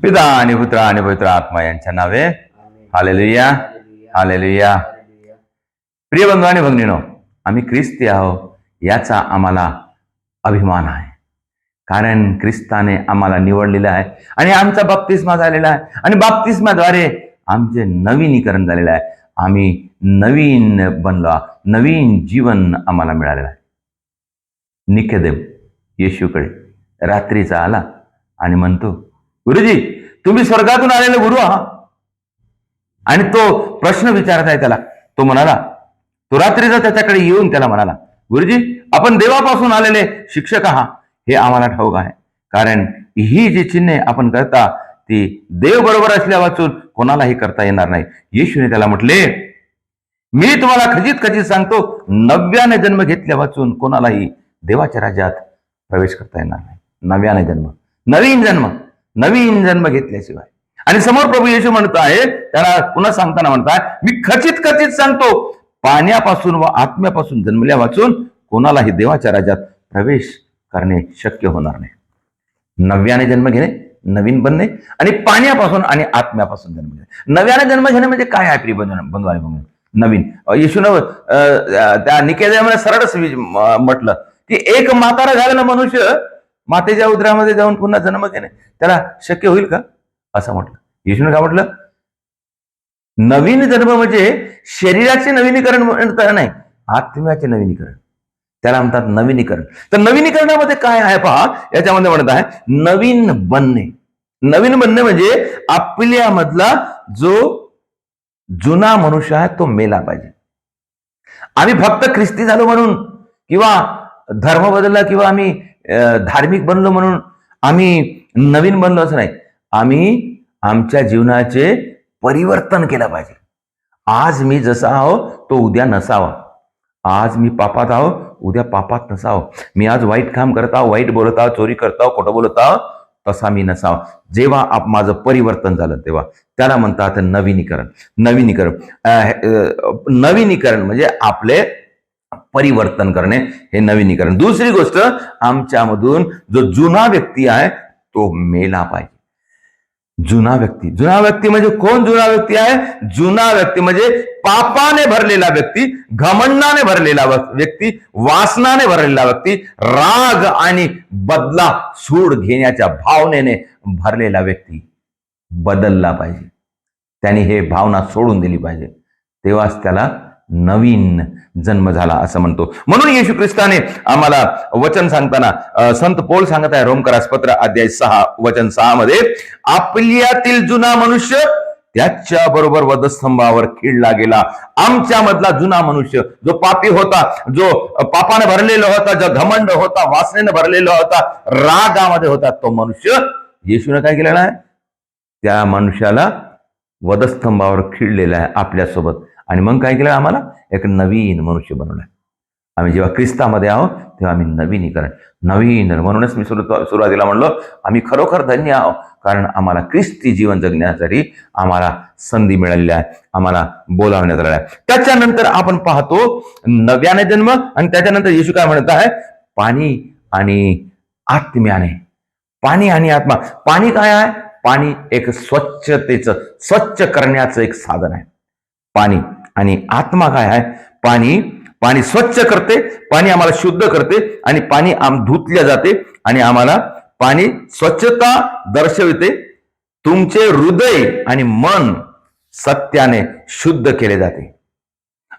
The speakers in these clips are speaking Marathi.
पिता आणि पुत्र आणि पवित्र आत्मा यांच्या नावे हालेलुया हालेलुया. प्रिय बंधू आणि भगिनीनो, आम्ही ख्रिस्ती आहोत याचा आम्हाला अभिमान आहे. कारण ख्रिस्ताने आम्हाला निवडलेलं आहे आणि आमचा बाप्तिस्मा झालेला आहे आणि बाप्तिस्माद्वारे आमचे नवीनीकरण झालेलं आहे. आम्ही नवीन बनलो, नवीन जीवन आम्हाला मिळालेलं आहे. निकोदेम येशूकडे रात्रीचा आला आणि म्हणतो, गुरुजी तुम्ही स्वर्गातून आलेले गुरु आहात. आणि तो प्रश्न विचारत आहे त्याला. तो म्हणाला, तो रात्रीचा त्याच्याकडे येऊन त्याला म्हणाला, गुरुजी आपण देवापासून आलेले शिक्षक आहात हे आम्हाला ठाऊक आहे. कारण ही जी चिन्हे आपण करता ती देव बरोबर असल्या वाचून कोणालाही करता येणार नाही. येशूने त्याला म्हटले, मी तुम्हाला खचित सांगतो, नव्याने जन्म घेतल्या वाचून कोणालाही देवाच्या राज्यात प्रवेश करता येणार नाही. नव्याने जन्म, नवीन जन्म घेतल्याशिवाय. आणि समोर प्रभू येशू म्हणत आहे, त्याला पुन्हा सांगताना म्हणताय, मी खचित सांगतो, पाण्यापासून व आत्म्यापासून जन्मल्या वाचून कोणालाही देवाच्या राज्यात प्रवेश करणे शक्य होणार नाही. नव्याने जन्म घेणे, नवीन बनणे आणि पाण्यापासून आणि आत्म्यापासून जन्म घेणे. नव्याने जन्म घेणे म्हणजे काय आहे प्रिय बंधू आणि भगिनी? नवीन. येशूनं त्या निकोदेमाला सरळच म्हटलं की एक म्हातारा झालेला मनुष्य मातेच्या उदरामध्ये जाऊन पुन्हा जन्म घेणे त्याला शक्य होईल का, असं म्हटलं. येशूने काय म्हटलं? नवीन जन्म म्हणजे शरीराचे नवीनीकरण नाही, आत्म्याचे नवीनीकरण, त्याला म्हणतात नवीनीकरण. तर नवीनीकरणामध्ये काय आहे पहा, याच्यामध्ये म्हणत आहे नवीन बनणे. नवीन बनणे म्हणजे आपल्यामधला जो जुना मनुष्य आहे तो मेला पाहिजे. आम्ही फक्त ख्रिस्ती झालो म्हणून किंवा धर्म बदलला किंवा आम्ही धार्मिक बनलो म्हणून आम्ही नवीन बनलो असं नाही. आम्ही आमच्या जीवनाचे परिवर्तन केलं पाहिजे. आज मी जसा आहो तो उद्या नसावा. आज मी पापात आहो, उद्या पापात नसावं. मी आज वाईट काम करत आहो, वाईट बोलत आहो, चोरी करत आहो, खोटं बोलत आहो, तसा मी नसावा. जेव्हा माझं परिवर्तन झालं तेव्हा त्याला म्हणतात नवीनीकरण. नवीनीकरण म्हणजे आपले परिवर्तन करणे, हे नवीनीकरण. दुसरी गोष्ट, आमच्यामधून जो जुना व्यक्ती आहे तो मेला पाहिजे. जुना व्यक्ती म्हणजे कोण? जुना व्यक्ती आहे, जुना व्यक्ती म्हणजे पापाने भरलेला व्यक्ती, घमंडाने भरलेला व्यक्ती, वासनाने भरलेला व्यक्ती, राग आणि बदला सूड घेण्याच्या भावनेने भरलेला व्यक्ती बदलला पाहिजे. त्याने हे भावना सोडून दिली पाहिजे, तेव्हाच त्याला नवीन जन्म झाला असं म्हणतो. म्हणून येशू ख्रिस्ताने आम्हाला वचन सांगताना संत पौल सांगत आहे, रोमकरास पत्र अध्याय 6 वचन 6 मध्ये, आपल्यातील जुना मनुष्य त्याच्या बरोबर वधस्तंभावर खिळला गेला. आमच्यामधला जुना मनुष्य जो पापी होता, जो पापाने भरलेला होता, जो घमंड होता, वासनेने भरलेला होता, रागामध्ये होता, तो मनुष्य येशूने काय केलेला आहे? त्या मनुष्याला वधस्तंभावर खिळलेला आहे आपल्यासोबत. आणि मग काय केलं? आम्हाला एक नवीन मनुष्य बनवलं. आम्ही जेव्हा ख्रिस्तामध्ये आहोत तेव्हा आम्ही नवीन. म्हणूनच मी सुरुवातीला म्हणलो, आम्ही खरोखर धन्य आहोत, कारण आम्हाला ख्रिस्ती जीवन जगण्यासाठी आम्हाला संधी मिळालेली आहे, आम्हाला बोलावण्यात आलेलं आहे. त्याच्यानंतर आपण पाहतो नव्याने जन्म, आणि त्याच्यानंतर येशू काय म्हणत आहे? पाणी आणि आत्म्याने. पाणी आणि आत्मा. पाणी काय आहे? पाणी एक स्वच्छ करण्याचं एक साधन आहे पाणी. आणि आत्मा काय आहे? पाणी स्वच्छ करते, पाणी आम्हाला शुद्ध करते, आणि पाणी धुतल्या जाते, आणि आम्हाला पाणी स्वच्छता दर्शविते. तुमचे हृदय आणि मन सत्याने शुद्ध केले जाते.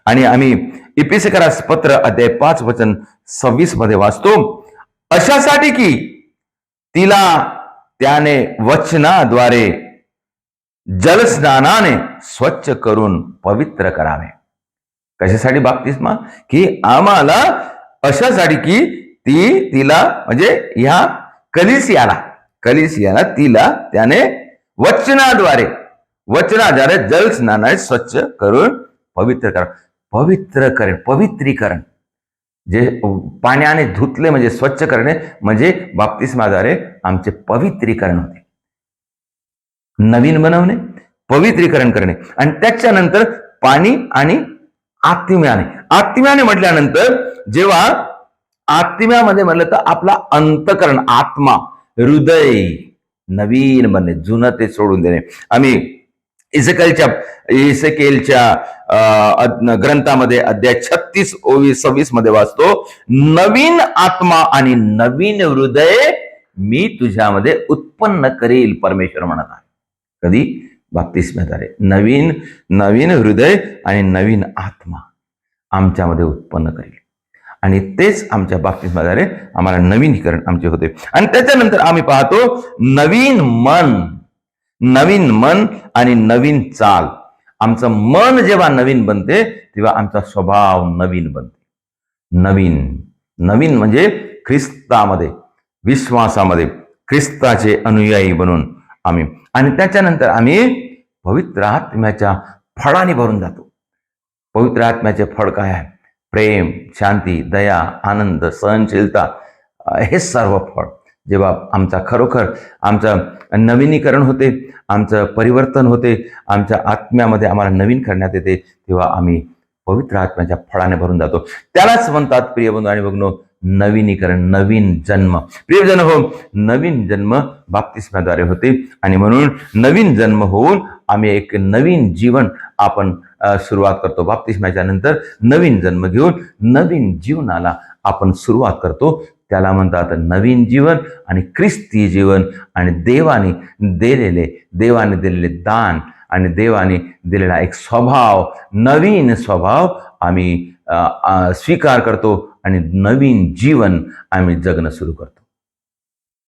आणि आम्ही इफिसिकरास पत्र अध्याय 5 वचन 26 मध्ये वाचतो, अशासाठी की तिला त्याने वचनाद्वारे जलस्नानाने स्वच्छ करून पवित्र करावे. कशासाठी बाप्तिस्मा? की आम्हाला अशासाठी की तिला म्हणजे ह्या कलिसियाला तिला त्याने वचनाद्वारे जलस्नानाने स्वच्छ करून पवित्र करा. पवित्रीकरण जे पाण्याने धुतले म्हणजे स्वच्छ करणे, म्हणजे बाप्तिस्माद्वारे आमचे पवित्रीकरण होते. नवीन बनवणे, पवित्रीकरण करणे. आणि त्याच्यानंतर पाणी आणि आत्म्याने म्हटल्यानंतर, जेव्हा आत्म्यामध्ये म्हणलं तर आपला अंतकरण, आत्मा, हृदय, नवीन बनणे, जुनं ते सोडून देणे. आम्ही इसेकेलच्या ग्रंथामध्ये अध्याय 36:26 मध्ये वाचतो, नवीन आत्मा आणि नवीन हृदय मी तुझ्यामध्ये उत्पन्न करेल, परमेश्वर म्हणत आहे. कधी? बाप्तिस्म्याद्वारे. नवीन हृदय आणि नवीन आत्मा आमच्यामध्ये उत्पन्न करेल, आणि तेच आमच्या बाप्तिस्म्याद्वारे आम्हाला नवीनीकरण आमचे होते. आणि त्याच्यानंतर आम्ही पाहतो नवीन मन आणि नवीन चाल. आमचं मन जेव्हा नवीन बनते तेव्हा आमचा स्वभाव नवीन बनते. नवीन म्हणजे ख्रिस्तामध्ये, विश्वासामध्ये ख्रिस्ताचे अनुयायी बनून आम्ही, आणि त्याच्यानंतर आम्ही पवित्र आत्म्याच्या फळाने भरून जातो. पवित्र आत्म्याचे फळ काय आहे? प्रेम, शांती, दया, आनंद, सहनशीलता, हे सर्व फळ जेव्हा खरोखर आमचं नवीनीकरण होते, आमचं परिवर्तन होते, आमच्या आत्म्यामध्ये आम्हाला नवीन करण्यात येते, तेव्हा आम्ही पवित्र आत्म्याच्या फळाने भरून जातो. त्यालाच म्हणतात प्रिय बंधू आणि भगिनींनो, नवीनीकरण, नवीन जन्म. प्रियजन हो, नवीन जन्म बाप्तिस्म्याद्वारे होते, आणि म्हणून नवीन जन्म होऊन आम्ही एक नवीन जीवन आपण सुरुवात करतो. बाप्तिस्म्याच्या नंतर नवीन जन्म घेऊन नवीन जीवनाला आपण सुरुवात करतो. त्याला म्हणतात नवीन जीवन आणि ख्रिस्ती जीवन, आणि देवाने दिलेले दान आणि देवाने दिलेला एक स्वभाव, नवीन स्वभाव आम्ही स्वीकार करतो, आणि नवीन जीवन आम्ही जगणं सुरू करतो.